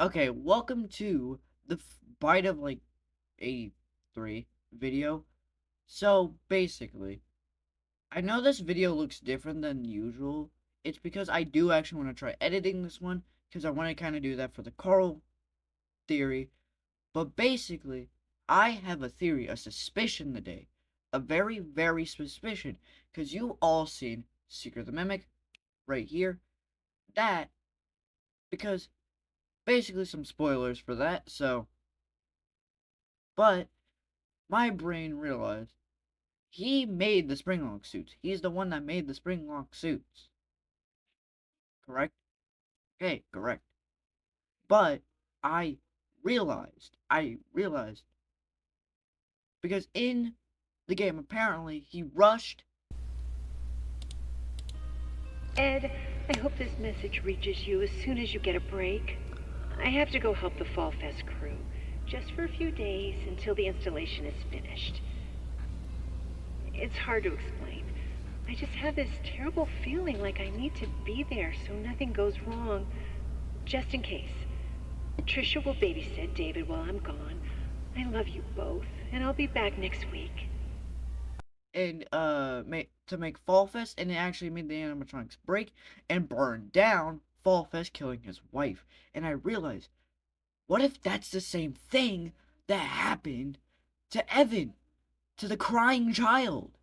Okay, welcome to the Bite of like 83 video. So basically, I know this video looks different than usual. It's because I do actually want to try editing this one because I want to kind of do that for the Carl theory. But basically, I have a theory, a suspicion today, a very, very suspicion because you all seen Secret of the Mimic right here. That because basically some spoilers for that. But my brain realized he made the Springlock suits. He's the one that made the Springlock suits. Correct? Okay, correct. But I realized, because in the game, apparently, he rushed. Ed, I hope this message reaches you as soon as you get a break. I have to go help the Fall Fest crew, just for a few days until the installation is finished. It's hard to explain. I just have this terrible feeling like I need to be there so nothing goes wrong, just in case. Trisha will babysit David while I'm gone. I love you both, and I'll be back next week. And to make Fall Fest, and it actually made the animatronics break and burn down Fall Fest, killing his wife. And I realized, what if that's the same thing that happened to Evan, to the crying child?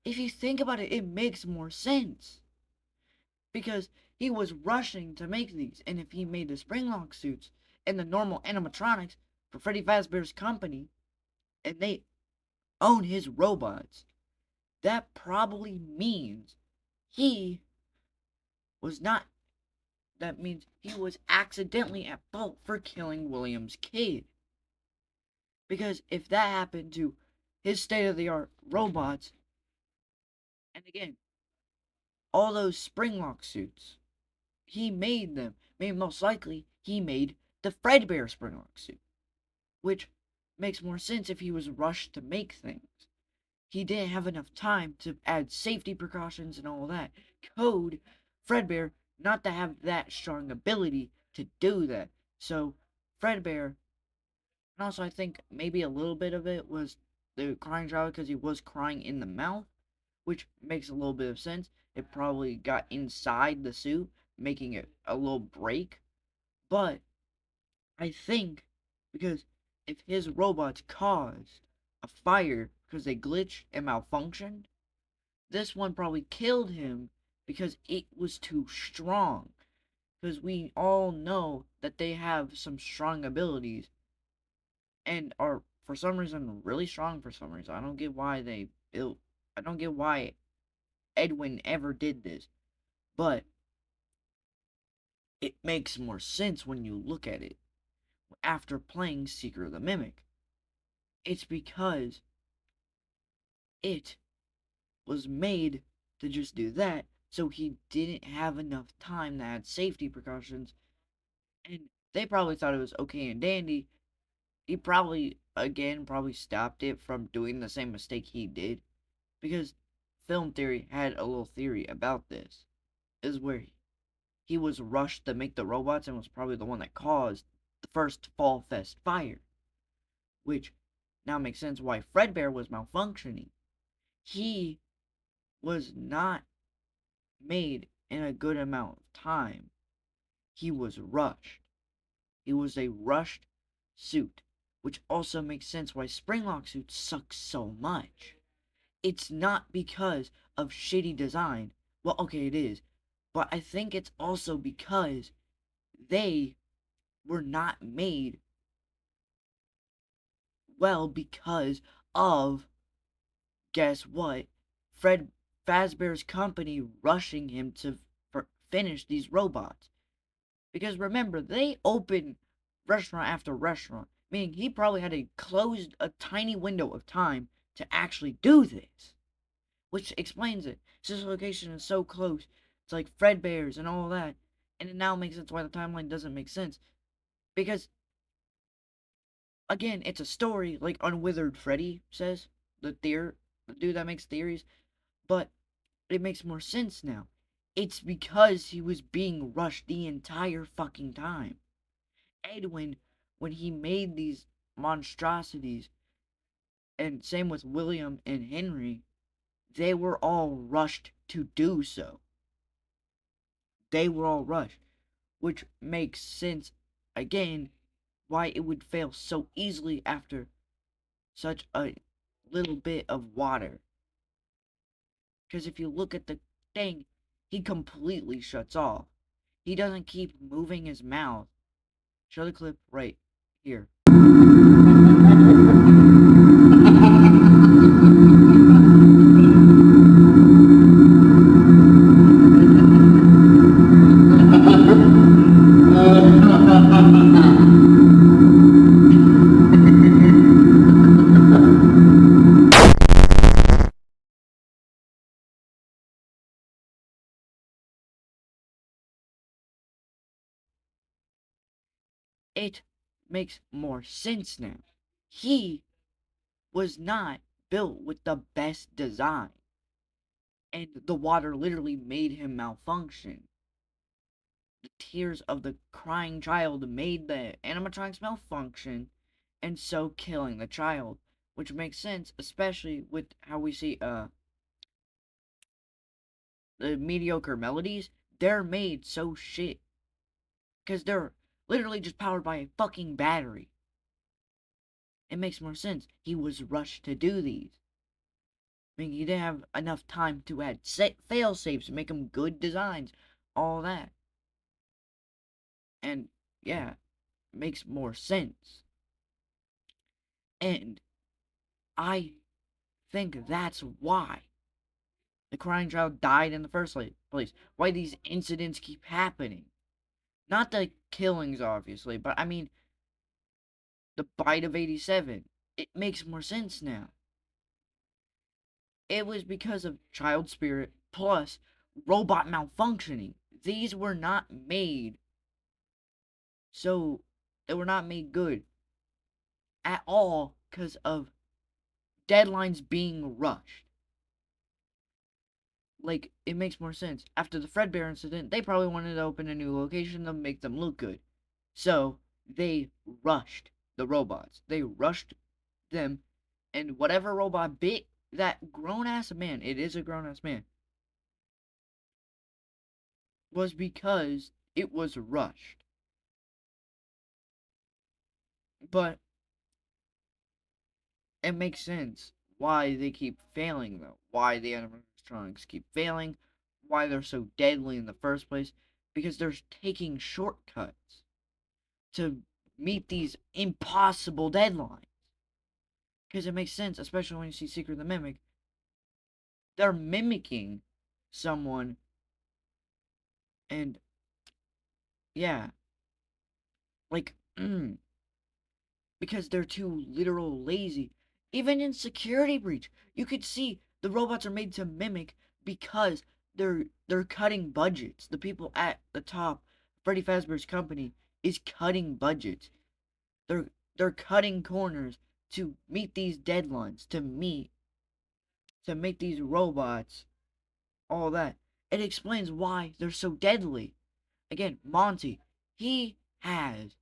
If you think about it, it makes more sense. Because he was rushing to make these, and if he made the Springlock suits and the normal animatronics for Freddy Fazbear's company, and they own his robots, that probably means he was not. That means he was accidentally at fault for killing William's kid. Because if that happened to his state of the art robots, and again, all those Springlock suits, he made them. Maybe most likely he made the Fredbear Springlock suit, which makes more sense if he was rushed to make things. He didn't have enough time to add safety precautions and all that. Code Fredbear not to have that strong ability to do that. So Fredbear, and also I think maybe a little bit of it was the crying child because he was crying in the mouth, which makes a little bit of sense. It probably got inside the suit, making it a little break. But I think because if his robots caused a fire because they glitched and malfunctioned, this one probably killed him because it was too strong. Because we all know that they have some strong abilities and are for some reason really strong for some reason. I don't get why they built I don't get why Edwin ever did this. But it makes more sense when you look at it after playing Secret of the Mimic. It's because it was made to just do that, so he didn't have enough time to add safety precautions, and they probably thought it was okay and dandy. He probably, again, probably stopped it from doing the same mistake he did, because film theory had a little theory about this, is where he was rushed to make the robots and was probably the one that caused the first Fall Fest fire, which now makes sense why Fredbear was malfunctioning. He was not made in a good amount of time. He was rushed. He was a rushed suit, which also makes sense why Springlock suits suck so much. It's not because of shitty design. Well, okay, it is. But I think it's also because they were not made well because of, guess what? Fred Fazbear's company rushing him to finish these robots. Because remember, they opened restaurant after restaurant, meaning he probably had to close a tiny window of time to actually do this. Which explains it. Since the location is so close to like Fredbear's and all that, and it now makes sense why the timeline doesn't make sense. Because again, it's a story, like Unwithered Freddy says, the dude that makes theories, but it makes more sense now. It's because he was being rushed the entire fucking time. Edwin, when he made these monstrosities, and same with William and Henry, they were all rushed to do so. They were all rushed, which makes sense again why it would fail so easily after such a little bit of water. Because if you look at the thing, he completely shuts off. He doesn't keep moving his mouth. Show the clip right here. It makes more sense now. He was not built with the best design, and the water literally made him malfunction. The tears of the crying child made the animatronics malfunction, and so killing the child, which makes sense, especially with how we see the mediocre melodies. They're made so shit because they're literally just powered by a fucking battery. It makes more sense. He was rushed to do these. I mean, he didn't have enough time to add fail safes to make them good designs, all that. And yeah, it makes more sense. And I think that's why the crying child died in the first place. Why these incidents keep happening. Not the killings, obviously, but I mean, the bite of 87. It makes more sense now. It was because of child spirit plus robot malfunctioning. These were not made so, they were not made good at all because of deadlines being rushed. Like, it makes more sense. After the Fredbear incident, they probably wanted to open a new location to make them look good. So, they rushed the robots. They rushed them, and whatever robot bit that grown-ass man, it is a grown-ass man, was because it was rushed. But it makes sense why they keep failing, though. Why the animatronics keep failing. Why they're so deadly in the first place. Because they're taking shortcuts to meet these impossible deadlines. Because it makes sense, especially when you see Secret of the Mimic. They're mimicking someone. And, yeah. Like, because they're too literal lazy. Even in Security Breach, you could see the robots are made to mimic because they're cutting budgets. The people at the top, Freddy Fazbear's company, is cutting budgets. They're cutting corners to meet these deadlines, to make these robots, all that. It explains why they're so deadly. Again, Monty, he has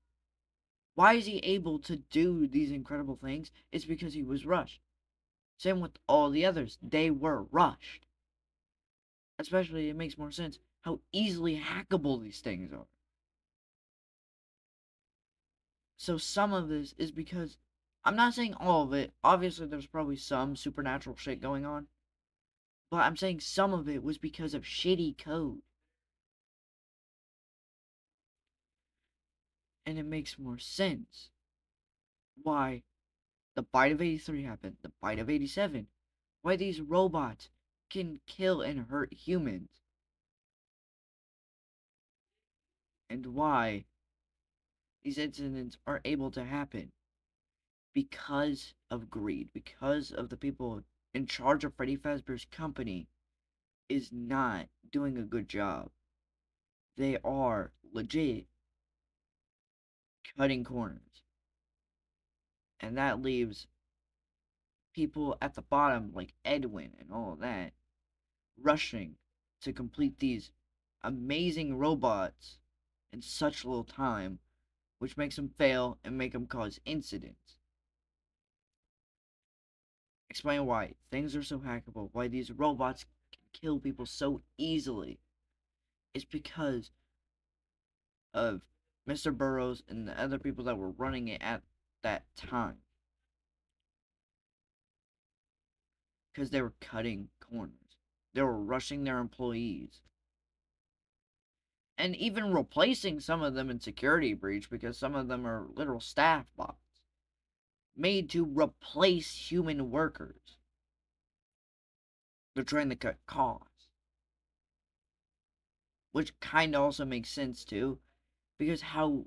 why is he able to do these incredible things? It's because he was rushed. Same with all the others. They were rushed. Especially, it makes more sense how easily hackable these things are. So some of this is because, I'm not saying all of it. Obviously, there's probably some supernatural shit going on. But I'm saying some of it was because of shitty code. And it makes more sense why the bite of 83 happened, the bite of 87, why these robots can kill and hurt humans, and why these incidents are able to happen because of greed, because of the people in charge of Freddy Fazbear's company is not doing a good job. They are legit cutting corners. And that leaves people at the bottom like Edwin and all that rushing to complete these amazing robots in such little time which makes them fail and make them cause incidents. Explain why things are so hackable, why these robots can kill people so easily. It's because of Mr. Burroughs and the other people that were running it at that time. Because they were cutting corners. They were rushing their employees. And even replacing some of them in Security Breach, because some of them are literal staff bots. Made to replace human workers. They're trying to cut costs. Which kind of also makes sense too, because how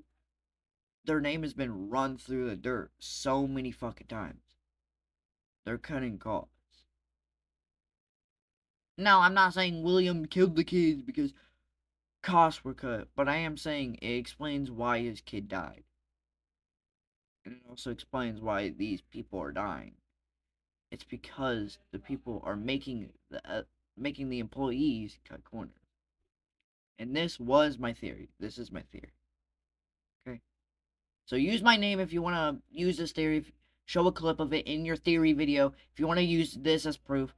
their name has been run through the dirt so many fucking times. They're cutting costs. Now, I'm not saying William killed the kids because costs were cut, but I am saying it explains why his kid died. And it also explains why these people are dying. It's because the people are making the employees cut corners. And this was my theory. This is my theory. Okay? So use my name if you want to use this theory. Show a clip of it in your theory video if you want to use this as proof.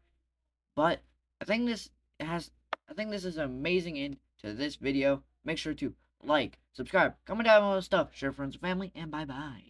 But I think this is an amazing end to this video. Make sure to like, subscribe, comment down below stuff, share with friends and family, and bye bye.